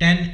10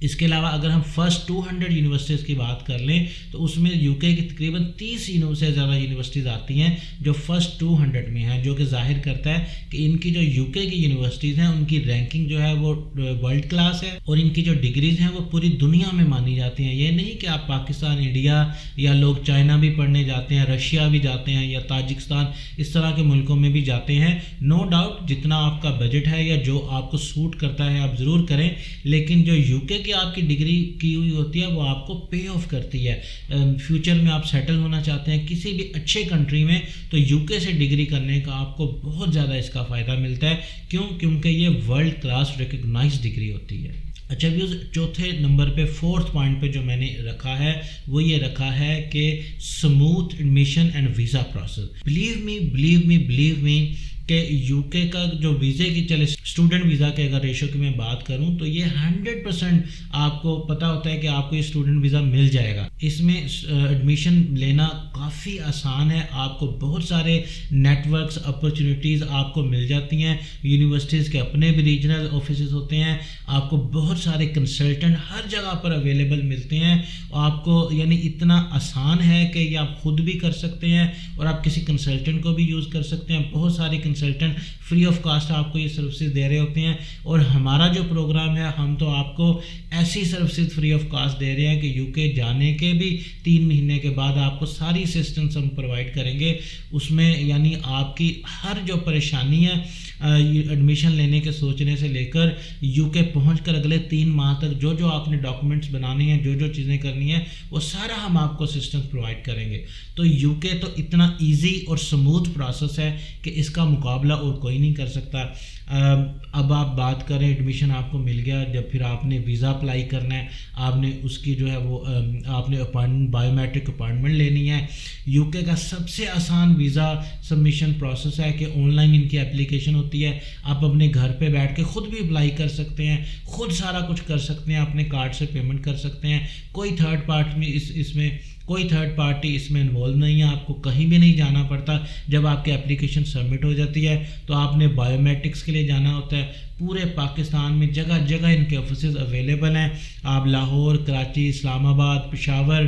اس کے علاوہ اگر ہم فرسٹ 200 یونیورسٹیز کی بات کر لیں تو اس میں یو کے کی تقریباً 30 سے زیادہ یونیورسٹیز آتی ہیں جو فرسٹ 200 میں ہیں، جو کہ ظاہر کرتا ہے کہ ان کی جو یو کے کی یونیورسٹیز ہیں ان کی رینکنگ جو ہے وہ ورلڈ کلاس ہے، اور ان کی جو ڈگریز ہیں وہ پوری دنیا میں مانی جاتی ہیں۔ یہ نہیں کہ آپ پاکستان، انڈیا یا لوگ چائنا بھی پڑھنے جاتے ہیں، رشیا بھی جاتے ہیں یا تاجکستان، اس طرح کے ملکوں میں بھی جاتے ہیں۔ نو ڈاؤٹ جتنا آپ کا بجٹ ہے یا جو آپ کو سوٹ کرتا ہے آپ ضرور کریں، لیکن جو یو کے کی آپ کی ڈگری کی ہوئی ہوتی ہے وہ آپ کو پے آف کرتی ہے۔ فیوچر میں آپ سیٹل ہونا چاہتے ہیں کسی بھی اچھے کنٹری میں تو یو کے سے ڈگری کرنے کا آپ کو بہت زیادہ اس کا فائدہ ملتا ہے۔ کیونکہ یہ ورلڈ کلاس ریکگنائزڈ ڈگری ہوتی ہے۔ اچھا ویوز، چوتھے نمبر پہ، فورتھ پوائنٹ پہ جو میں نے رکھا ہے وہ یہ رکھا ہے کہ smooth admission and visa process. Believe me کہ یو کے کا جو ویزے کی چلے اسٹوڈنٹ ویزا کے اگر ریشو کی میں بات کروں تو یہ 100% آپ کو پتہ ہوتا ہے کہ آپ کو یہ اسٹوڈنٹ ویزا مل جائے گا۔ اس میں ایڈمیشن لینا کافی آسان ہے، آپ کو بہت سارے نیٹ ورکس اپرچونیٹیز آپ کو مل جاتی ہیں، یونیورسٹیز کے اپنے بھی ریجنل آفیسز ہوتے ہیں، آپ کو بہت سارے کنسلٹنٹ ہر جگہ پر اویلیبل ملتے ہیں، آپ کو یعنی اتنا آسان ہے کہ یہ آپ خود بھی کر سکتے ہیں اور آپ کسی کنسلٹنٹ کو بھی یوز کر سکتے ہیں۔ بہت سارے کنسلٹنٹ فری آف کاسٹ آپ کو یہ سروسز دے رہے ہوتے ہیں، اور ہمارا جو پروگرام ہے ہم تو آپ کو ایسی سروسز فری آف کاسٹ دے رہے ہیں کہ یو کے جانے کے بھی 3 مہینے کے بعد آپ کو ساری اسسٹنس ہم پرووائڈ کریں گے۔ اس میں یعنی آپ کی ہر جو پریشانی ہے ایڈمیشن لینے کے سوچنے سے لے کر یو کے پہنچ کر اگلے 3 ماہ تک جو آپ نے ڈاکومنٹس بنانے ہیں، جو چیزیں کرنی ہیں، وہ سارا ہم آپ کو اسسٹنس پرووائڈ کریں گے۔ تو یو کے تو اتنا ایزی اور سموتھ پروسیس ہے کہ اس کا مقابلہ اور کوئی نہیں کر سکتا۔ اب آپ بات کریں، ایڈمیشن آپ کو مل گیا، جب پھر آپ نے ویزا اپلائی کرنا ہے، آپ نے اس کی جو ہے وہ آپ نے بایو میٹرک اپائنٹمنٹ لینی ہے۔ یو کے کا سب سے آسان ویزا سبمیشن پروسیس ہے کہ آن لائن ان کی اپلیکیشن ہوتی ہے، آپ اپنے گھر پہ بیٹھ کے خود بھی اپلائی کر سکتے ہیں، خود سارا کچھ کر سکتے ہیں، اپنے کارڈ سے پیمنٹ کر سکتے ہیں۔ کوئی تھرڈ پارٹی اس میں انوالو نہیں ہے، آپ کو کہیں بھی نہیں جانا پڑتا۔ جب آپ کی اپلیکیشن سبمٹ ہو جاتی ہے تو آپ نے بایو میٹرکس کے لیے جانا ہوتا ہے۔ پورے پاکستان میں جگہ جگہ ان کے آفیسز اویلیبل ہیں، آپ لاہور، کراچی، اسلام آباد، پشاور،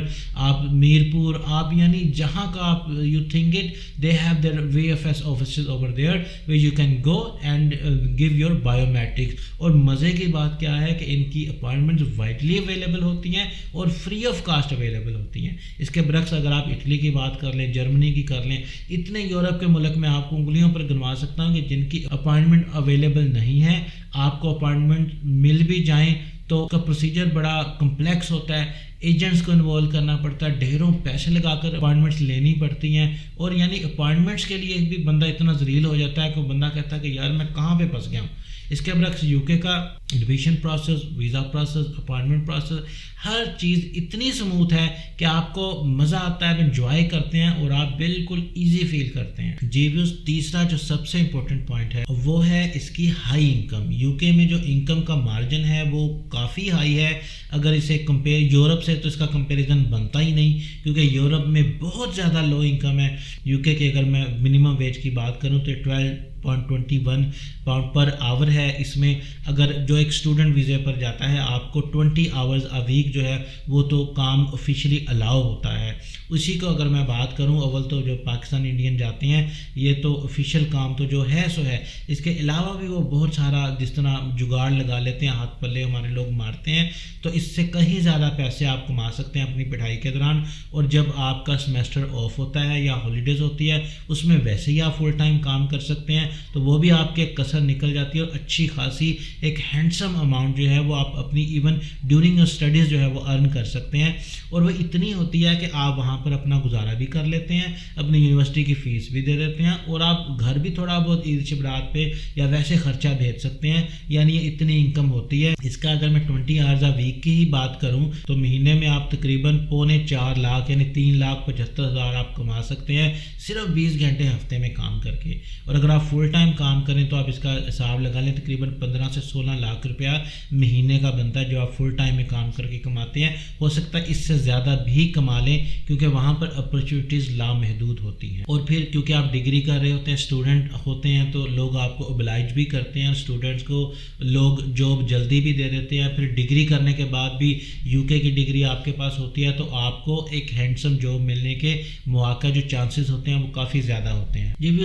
آپ میرپور، آپ یعنی جہاں کا آپ you think it, they have there VFS offices over there where you can go and give your biometrics. اور مزے کی بات کیا ہے کہ ان کی اپائنٹمنٹس وائڈلی اویلیبل ہوتی ہیں اور فری آف کاسٹ اویلیبل ہوتی ہیں۔ اس کے برعکس اگر آپ اٹلی کی بات کر لیں، جرمنی کی کر لیں، اتنے یورپ کے ملک میں آپ کو انگلیوں پر گنوا سکتا ہوں کہ جن کی اپائنٹمنٹ اویلیبل نہیں ہے۔ آپ کو اپائنٹمنٹ مل بھی جائیں تو اس کا پروسیجر بڑا کمپلیکس ہوتا ہے، ایجنٹس کو انوالو کرنا پڑتا ہے، ڈھیروں پیسے لگا کر اپائنٹمنٹس لینی پڑتی ہیں، اور یعنی اپائنٹمنٹس کے لیے بھی بندہ اتنا ذلیل ہو جاتا ہے کہ وہ بندہ کہتا ہے کہ یار میں کہاں پہ پھنس گیا ہوں۔ اس کے برعکس یو کے کا admission process, visa process, appointment process, ہر چیز اتنی سموتھ ہے کہ آپ کو مزہ آتا ہے، آپ انجوائے کرتے ہیں اور آپ بالکل ایزی فیل کرتے ہیں۔ جی ویوز، تیسرا جو سب سے امپورٹنٹ پوائنٹ ہے وہ ہے اس کی ہائی انکم۔ یو کے میں جو انکم کا مارجن ہے وہ کافی ہائی ہے، اگر اسے کمپیئر یورپ سے تو اس کا کمپیریزن بنتا ہی نہیں، کیونکہ یورپ میں بہت زیادہ لو انکم ہے۔ یو کے اگر میں منیمم ویج کی بات کروں تو 12.21 پاؤنڈ پر آور ہے۔ اس میں اگر جو ایک اسٹوڈنٹ ویزے پر جاتا ہے آپ کو 20 آورز اے ویک جو ہے وہ تو کام آفیشلی الاؤ ہوتا ہے۔ اسی کو اگر میں بات کروں، اول تو جو پاکستان انڈین جاتے ہیں یہ تو آفیشیل کام تو جو ہے سو ہے، اس کے علاوہ بھی وہ بہت سارا جس طرح جگاڑ لگا لیتے ہیں، ہاتھ پلے ہمارے لوگ مارتے ہیں، تو اس سے کہیں زیادہ پیسے آپ کما سکتے ہیں اپنی پڑھائی کے دوران۔ اور جب آپ کا سمیسٹر آف ہوتا ہے یا ہالیڈیز ہوتی ہے اس میں ویسے ہی آپ فل ٹائم کام کر سکتے ہیں، تو وہ بھی آپ کے کسر نکل جاتی ہے اور اچھی خاصی ایک ہینڈسم اماؤنٹ جو ہے وہ آپ اپنی ایون ڈیورنگ یور اسٹڈیز جو ہے وہ ارن کر سکتے ہیں، اور وہ اتنی ہوتی ہے کہ آپ وہاں پر اپنا گزارا بھی کر لیتے ہیں، اپنی یونیورسٹی کی فیس بھی دے دیتے ہیں، اور آپ گھر بھی تھوڑا بہت عید شبرات پہ یا ویسے خرچہ بھیج سکتے ہیں، یعنی یہ اتنی انکم ہوتی ہے۔ اس کا اگر میں 20 آورز اے ویک کی ہی بات کروں تو مہینے میں آپ تقریباً 3.25 لاکھ یعنی 3,75,000 آپ کما سکتے ہیں صرف 20 گھنٹے ہفتے میں کام کر کے۔ اور اگر آپ فل فل ٹائم کام کریں تو آپ اس کا حساب لگا لیں، تقریباً 15 سے 16 لاکھ روپیہ مہینے کا بنتا ہے جو آپ فل ٹائم میں کام کر کے کماتے ہیں. ہو سکتا ہے اس سے زیادہ بھی کما لیں کیونکہ وہاں پر اپرچونیٹیز لامحدود ہوتی ہیں. اور پھر کیونکہ آپ ڈگری کر رہے ہوتے ہیں، اسٹوڈنٹ ہوتے ہیں، تو لوگ آپ کو اوبلائج بھی کرتے ہیں، اسٹوڈنٹس کو لوگ جاب جلدی بھی دے دیتے ہیں. پھر ڈگری کرنے کے بعد بھی یو کے کی ڈگری آپ کے پاس ہوتی ہے تو آپ کو ایک ہینڈسم جاب ملنے کے مواقع جو چانسز ہوتے ہیں وہ کافی زیادہ ہوتے ہیں. جی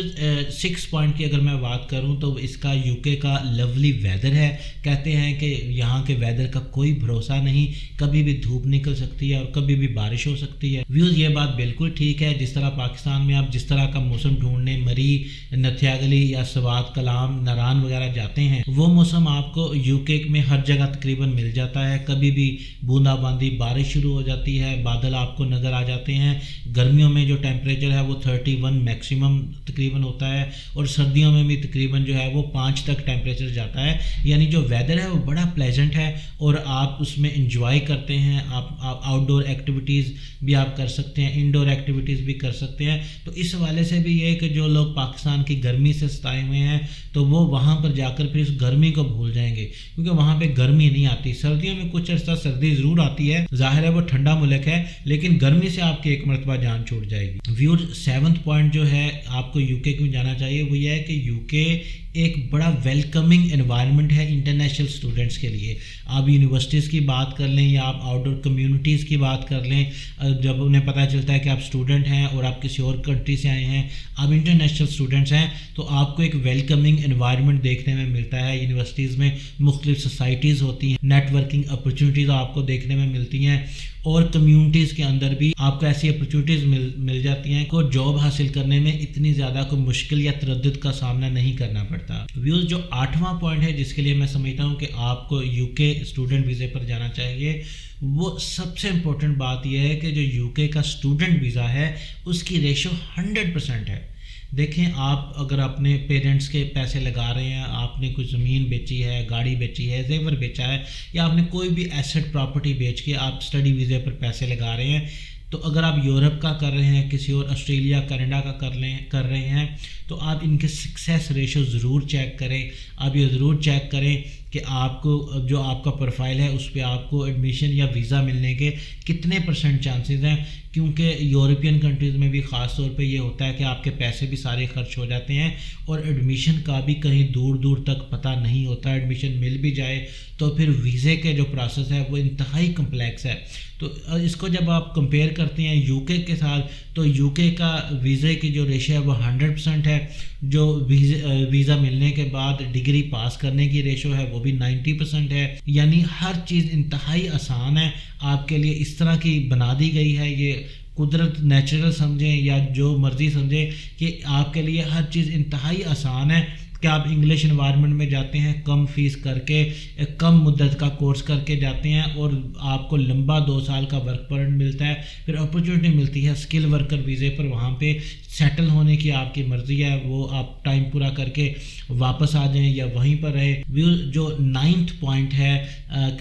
6 پوائنٹ کی اگر میں بات کروں تو اس کا یو کے کا لولی ویدر ہے. کہتے ہیں کہ یہاں کے ویدر کا کوئی بھروسہ نہیں، کبھی بھی دھوپ نکل سکتی ہے اور کبھی بھی بارش ہو سکتی ہے. ویوز یہ بات بالکل ٹھیک ہے. جس طرح پاکستان میں آپ جس طرح کا موسم ڈھونڈنے مری، نتھیا گلی یا سوات کلام، ناران وغیرہ جاتے ہیں، وہ موسم آپ کو یو کے میں ہر جگہ تقریباً مل جاتا ہے. کبھی بھی بوندا باندی بارش شروع ہو جاتی ہے، بادل آپ کو نظر آ جاتے ہیں. گرمیوں میں جو ٹیمپریچر ہے وہ 31 میکسیمم تقریباً ہوتا ہے اور سردیوں میں بھی تقریباً جو ہے وہ 5 تک ٹیمپریچر جاتا ہے. یعنی جو ویدر ہے وہ بڑا پلیزنٹ ہے اور آپ اس میں انجوائے کرتے ہیں. آپ آؤٹ ڈور ایکٹیویٹیز بھی آپ کر سکتے ہیں، انڈور ایکٹیویٹیز بھی کر سکتے ہیں. تو اس حوالے سے بھی یہ کہ جو لوگ پاکستان کی گرمی سے ستائے ہوئے ہیں تو وہ وہاں پر جا کر پھر اس گرمی کو بھول جائیں گے کیونکہ وہاں پہ گرمی نہیں آتی. سردیوں میں کچھ عرصہ سردی ضرور آتی ہے، ظاہر ہے وہ ٹھنڈا ملک ہے، لیکن گرمی سے آپ کی ایک مرتبہ جان چھوٹ جائے گی. ویور 7 پوائنٹ جو ہے آپ کو یو کے کیوں جانا چاہیے وہ یہ ہے کہ یو کے ایک بڑا ویلکمنگ انوائرمنٹ ہے انٹرنیشنل اسٹوڈنٹس کے لیے. آپ یونیورسٹیز کی بات کر لیں یا آپ آؤٹ ڈور کمیونٹیز کی بات کر لیں، جب انہیں پتہ چلتا ہے کہ آپ اسٹوڈنٹ ہیں اور آپ کسی اور کنٹری سے آئے ہیں، آپ انٹرنیشنل اسٹوڈنٹس ہیں، تو آپ کو ایک ویلکمنگ انوائرمنٹ دیکھنے میں ملتا ہے. یونیورسٹیز میں مختلف سوسائٹیز ہوتی ہیں، نیٹ ورکنگ اپرچونیٹیز آپ کو دیکھنے میں ملتی ہیں اور کمیونٹیز کے اندر بھی آپ کو ایسی اپرچونیٹیز مل جاتی ہیں کو جاب حاصل کرنے میں اتنی زیادہ کوئی مشکل یا تردد کا سامنا نہیں کرنا پڑتا. ویوز جو 8واں پوائنٹ ہے جس کے لیے میں سمجھتا ہوں کہ آپ کو یو کے اسٹوڈنٹ ویزے پر جانا چاہیے، وہ سب سے امپورٹنٹ بات یہ ہے کہ جو یو کے کا اسٹوڈنٹ ویزا ہے اس کی ریشو 100% ہے. دیکھیں آپ اگر اپنے پیرنٹس کے پیسے لگا رہے ہیں، آپ نے کوئی زمین بیچی ہے، گاڑی بیچی ہے، زیور بیچا ہے یا آپ نے کوئی بھی ایسٹ پراپرٹی بیچ کے آپ اسٹڈی ویزے پر پیسے لگا رہے ہیں، تو اگر آپ یورپ کا کر رہے ہیں، کسی اور آسٹریلیا کینیڈا کا کر رہے ہیں، تو آپ ان کے سکسیس ریشو ضرور چیک کریں. آپ یہ ضرور چیک کریں کہ آپ کو جو آپ کا پروفائل ہے اس پہ آپ کو ایڈمیشن یا ویزا ملنے کے کتنے % چانسز ہیں. کیونکہ یورپین کنٹریز میں بھی خاص طور پہ یہ ہوتا ہے کہ آپ کے پیسے بھی سارے خرچ ہو جاتے ہیں اور ایڈمیشن کا بھی کہیں دور دور تک پتہ نہیں ہوتا. ایڈمیشن مل بھی جائے تو پھر ویزے کے جو پروسیس ہے وہ انتہائی کمپلیکس ہے. تو اس کو جب آپ کمپیئر کرتے ہیں یو کے کے ساتھ تو یو کے کا ویزے کی جو ریشو ہے وہ 100% ہے. جو ویزا ملنے کے بعد ڈگری پاس کرنے کی ریشو ہے وہ بھی 90% ہے. یعنی ہر چیز انتہائی آسان ہے آپ کے لیے، اس طرح کی بنا دی گئی ہے. یہ قدرت نیچرل سمجھیں یا جو مرضی سمجھیں کہ آپ کے لیے ہر چیز انتہائی آسان ہے کہ آپ انگلش انوائرمنٹ میں جاتے ہیں، کم فیس کر کے، کم مدت کا کورس کر کے جاتے ہیں اور آپ کو لمبا 2 سال کا ورک پرمٹ ملتا ہے. پھر اپرچونیٹی ملتی ہے اسکل ورکر ویزے پر، وہاں پہ سیٹل ہونے کی آپ کی مرضی ہے، وہ آپ ٹائم پورا کر کے واپس آ جائیں یا وہیں پر رہے. جو 9th پوائنٹ ہے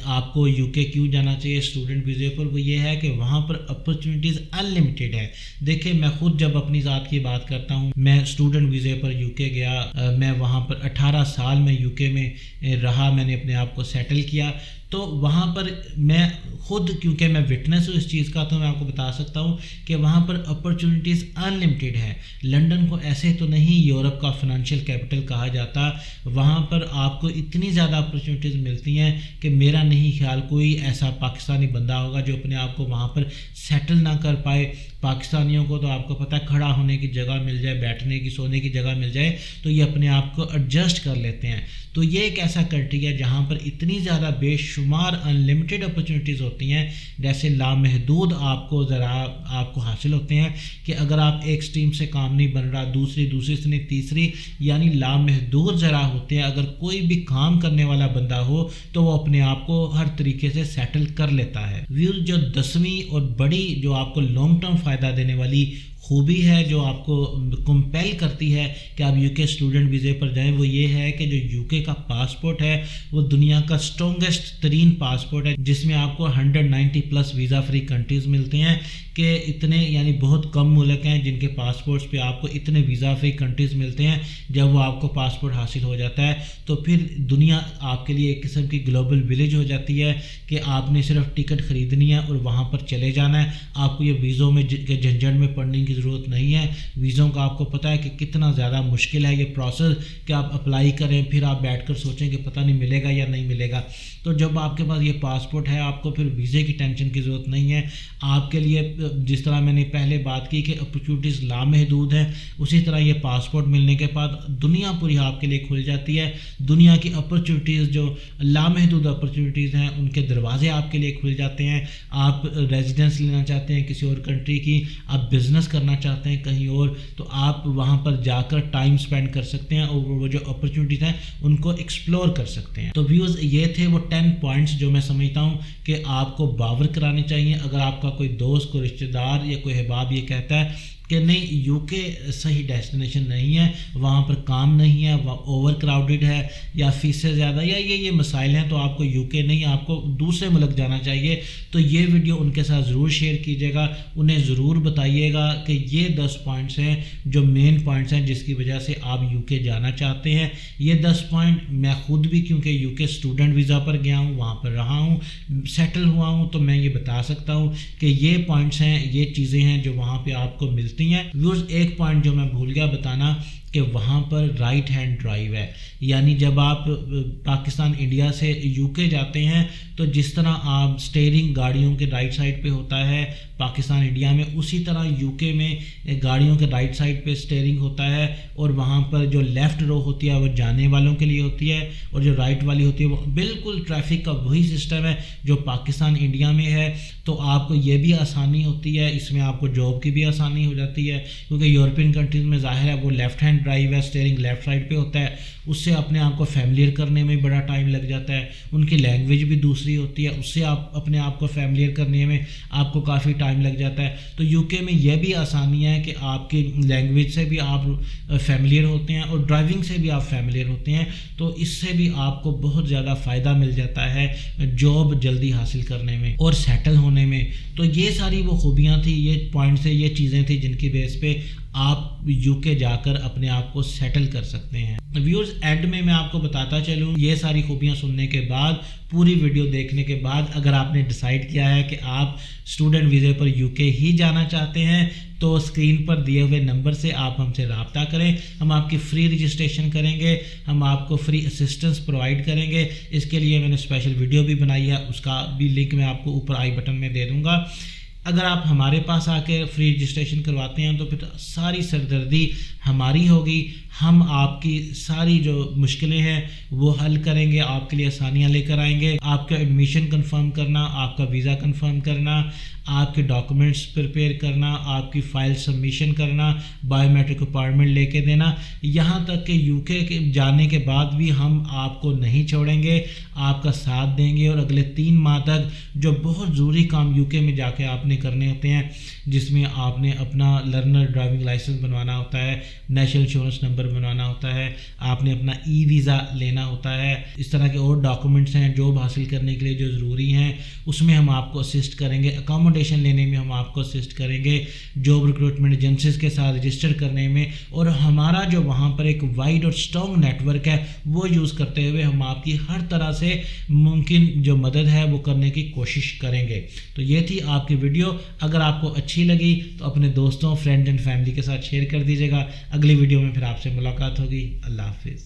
آپ کو یو کے کیوں جانا چاہیے اسٹوڈنٹ ویزے پر، وہ یہ ہے کہ وہاں پر اپرچونیٹیز انلمیٹیڈ ہے. دیکھیں میں خود جب اپنی ذات کی بات کرتا ہوں، میں اسٹوڈنٹ ویزے پر یو کے گیا، میں وہاں پر 18 سال میں یو کے میں رہا، میں نے اپنے آپ کو سیٹل کیا. تو وہاں پر میں خود کیونکہ میں وٹنس ہوں اس چیز کا تو میں آپ کو بتا سکتا ہوں کہ وہاں پر اپرچونیٹیز انلمیٹیڈ ہے. لنڈن کو ایسے تو نہیں یورپ کا فائنینشیل کیپٹل کہا جاتا، وہاں پر آپ کو اتنی زیادہ اپرچونیٹیز ملتی ہیں کہ میرا نہیں خیال کوئی ایسا پاکستانی بندہ ہوگا جو اپنے آپ کو وہاں پر سیٹل نہ کر پائے. پاکستانیوں کو تو آپ کو پتہ ہے کھڑا ہونے کی جگہ مل جائے، بیٹھنے کی سونے کی جگہ مل جائے تو یہ اپنے آپ کو ایڈجسٹ کر لیتے ہیں. تو یہ ایک ایسا کنٹری ہے جہاں پر اتنی زیادہ بے شمار انلمیٹیڈ اپرچونیٹیز ہوتی ہیں، جیسے لامحدود آپ کو حاصل ہوتے ہیں کہ اگر آپ ایک سٹریم سے کام نہیں بن رہا، دوسری سے نہیں، تیسری، یعنی لامحدود ذرا ہوتے ہیں. اگر کوئی بھی کام کرنے والا بندہ ہو تو وہ اپنے آپ کو ہر طریقے سے سیٹل کر لیتا ہے. جو 10ویں اور بڑی جو آپ کو لانگ ٹرم فائدہ دینے والی خوبی ہے جو آپ کو کمپیل کرتی ہے کہ آپ UK اسٹوڈنٹ ویزے پر جائیں، وہ یہ ہے کہ جو UK کا پاسپورٹ ہے وہ دنیا کا اسٹرانگسٹ ترین پاسپورٹ ہے، جس میں آپ کو 190+ ویزا فری کنٹریز ملتے ہیں کہ اتنے یعنی بہت کم ملک ہیں جن کے پاسپورٹس پہ آپ کو اتنے ویزا فری کنٹریز ملتے ہیں۔ جب وہ آپ کو پاسپورٹ حاصل ہو جاتا ہے تو پھر دنیا آپ کے لیے ایک قسم کی گلوبل ولیج ہو جاتی ہے کہ آپ نے صرف ٹکٹ خریدنی ہے اور وہاں پر چلے جانا ہے۔ آپ کو یہ ویزوں میں جھنجھٹ میں پڑنے کی ضرورت نہیں ہے۔ ویزوں کا آپ کو پتہ ہے کہ کتنا زیادہ مشکل ہے یہ پروسیس کہ آپ اپلائی کریں، پھر آپ بیٹھ کر سوچیں کہ پتہ نہیں ملے گا یا نہیں ملے گا۔ تو جب آپ کے پاس یہ پاسپورٹ ہے آپ کو پھر ویزے کی ٹینشن کی ضرورت نہیں ہے۔ آپ کے لیے جس طرح میں نے پہلے بات کی کہ اپرچونیٹیز لامحدود ہیں، اسی طرح یہ پاسپورٹ ملنے کے بعد دنیا پوری آپ کے لیے کھل جاتی ہے۔ دنیا کی اپرچونیٹیز جو لامحدود اپرچونیٹیز ہیں ان کے دروازے آپ کے لیے کھل جاتے ہیں۔ آپ ریزیڈنس لینا چاہتے ہیں کسی اور کنٹری کی، آپ بزنس کرنا چاہتے ہیں کہیں اور، تو آپ وہاں پر جا کر ٹائم سپینڈ کر سکتے ہیں اور وہ جو اپرچونیٹیز ہیں ان کو ایکسپلور کر سکتے ہیں۔ تو ویوز یہ تھے وہ 10 پوائنٹس جو میں سمجھتا ہوں کہ آپ کو باور کرانے چاہیے۔ اگر آپ کا کوئی دوست، کوئی رشتہ دار یا کوئی احباب یہ کہتا ہے کہ نہیں UK صحیح ڈیسٹینیشن نہیں ہے، وہاں پر کام نہیں ہے، اوور کراؤڈڈ ہے یا فیسیں زیادہ یا یہ مسائل ہیں، تو آپ کو UK نہیں، آپ کو دوسرے ملک جانا چاہیے، تو یہ ویڈیو ان کے ساتھ ضرور شیئر کیجیے گا۔ انہیں ضرور بتائیے گا کہ یہ 10 پوائنٹس ہیں جو مین پوائنٹس ہیں جس کی وجہ سے آپ UK جانا چاہتے ہیں۔ یہ 10 پوائنٹ میں خود بھی کیونکہ UK اسٹوڈنٹ ویزا پر گیا ہوں، وہاں پر رہا ہوں، سیٹل ہوا ہوں، تو میں یہ بتا سکتا ہوں کہ یہ پوائنٹس ہیں، یہ چیزیں ہیں جو وہاں پہ آپ کو ملتی ہیں۔ ویوز ایک پوائنٹ جو میں بھول گیا بتانا کہ وہاں پر رائٹ ہینڈ ڈرائیو ہے، یعنی جب آپ پاکستان انڈیا سے UK جاتے ہیں تو جس طرح آپ سٹیئرنگ گاڑیوں کے رائٹ سائڈ پہ ہوتا ہے پاکستان انڈیا میں، اسی طرح UK میں گاڑیوں کے رائٹ سائڈ پہ سٹیئرنگ ہوتا ہے، اور وہاں پر جو لیفٹ رو ہوتی ہے وہ جانے والوں کے لیے ہوتی ہے اور جو رائٹ والی ہوتی ہے وہ بالکل ٹریفک کا وہی سسٹم ہے جو پاکستان انڈیا میں ہے۔ تو آپ کو یہ بھی آسانی ہوتی ہے، اس میں آپ کو جاب کی بھی آسانی ہو جاتی ہے کیونکہ یورپین کنٹریز میں ظاہر ہے وہ لیفٹ ہینڈ ڈرائیو ہے، سٹیئرنگ لیفٹ سائڈ پہ ہوتا ہے، اس سے اپنے آپ کو فیملیئر کرنے میں بڑا ٹائم لگ جاتا ہے۔ ان کی لینگویج بھی دوسری ہوتی ہے، اس سے آپ اپنے آپ کو فیملیئر کرنے میں آپ کو کافی ٹائم لگ جاتا ہے۔ تو UK میں یہ بھی آسانی ہے کہ آپ کی لینگویج سے بھی آپ فیملیئر ہوتے ہیں اور ڈرائیونگ سے بھی آپ فیملیئر ہوتے ہیں، تو اس سے بھی آپ کو بہت زیادہ فائدہ مل جاتا ہے جاب جلدی حاصل کرنے میں اور سیٹل ہونے میں۔ تو یہ ساری وہ خوبیاں تھیں، یہ پوائنٹس تھے، یہ چیزیں تھیں جن کی بیس پہ آپ UK جا کر اپنے آپ کو سیٹل کر سکتے ہیں۔ ویورز اینڈ میں آپ کو بتاتا چلوں، یہ ساری خوبیاں سننے کے بعد، پوری ویڈیو دیکھنے کے بعد اگر آپ نے ڈیسائیڈ کیا ہے کہ آپ اسٹوڈنٹ ویزے پر UK ہی جانا چاہتے ہیں تو اسکرین پر دیے ہوئے نمبر سے آپ ہم سے رابطہ کریں، ہم آپ کی فری رجسٹریشن کریں گے، ہم آپ کو فری اسسٹنس پرووائڈ کریں گے۔ اس کے لیے میں نے اسپیشل ویڈیو بھی بنائی ہے، اس کا بھی لنک میں آپ کو اوپر آئی بٹن میں دے دوں گا۔ اگر آپ ہمارے پاس آ کے فری رجسٹریشن کرواتے ہیں تو پھر ساری سردردی ہماری ہوگی، ہم آپ کی ساری جو مشکلیں ہیں وہ حل کریں گے، آپ کے لیے آسانیاں لے کر آئیں گے۔ آپ کا ایڈمیشن کنفرم کرنا، آپ کا ویزا کنفرم کرنا، آپ کے ڈاکومنٹس پریپیئر کرنا، آپ کی فائل سبمیشن کرنا، بایو میٹرک اپائنٹمنٹ لے کے دینا، یہاں تک کہ UK کے جانے کے بعد بھی ہم آپ کو نہیں چھوڑیں گے، آپ کا ساتھ دیں گے، اور اگلے 3 ماہ تک جو بہت ضروری کام UK میں جا کے آپ نے کرنے ہوتے ہیں، جس میں آپ نے اپنا لرنر ڈرائیونگ لائسنس بنوانا ہوتا ہے، نیشنل انشورنس نمبر بنوانا ہوتا ہے، آپ نے اپنا ویزا لینا ہوتا ہے، اس طرح کے اور ڈاکومنٹس ہیں جاب حاصل کرنے کے لیے جو ضروری ہیں، اس میں ہم آپ کو اسسٹ کریں گے، اکاموڈیشن لینے میں ہم آپ کو اسسٹ کریں گے، جاب ریکروٹمنٹ ایجنسیز کے ساتھ رجسٹر کرنے میں، اور ہمارا جو وہاں پر ایک وائڈ اور اسٹرانگ نیٹ ورک ہے وہ یوز کرتے ہوئے ہم آپ کی ہر طرح سے ممکن جو مدد ہے وہ کرنے کی کوشش کریں گے۔ تو یہ تھی آپ کی ویڈیو، اگر آپ کو اچھی لگی تو اپنے دوستوں، فرینڈ اینڈ فیملی کے ساتھ شیئر کر دیجیے گا۔ اگلی ویڈیو میں پھر آپ سے ملاقات ہوگی۔ اللہ حافظ۔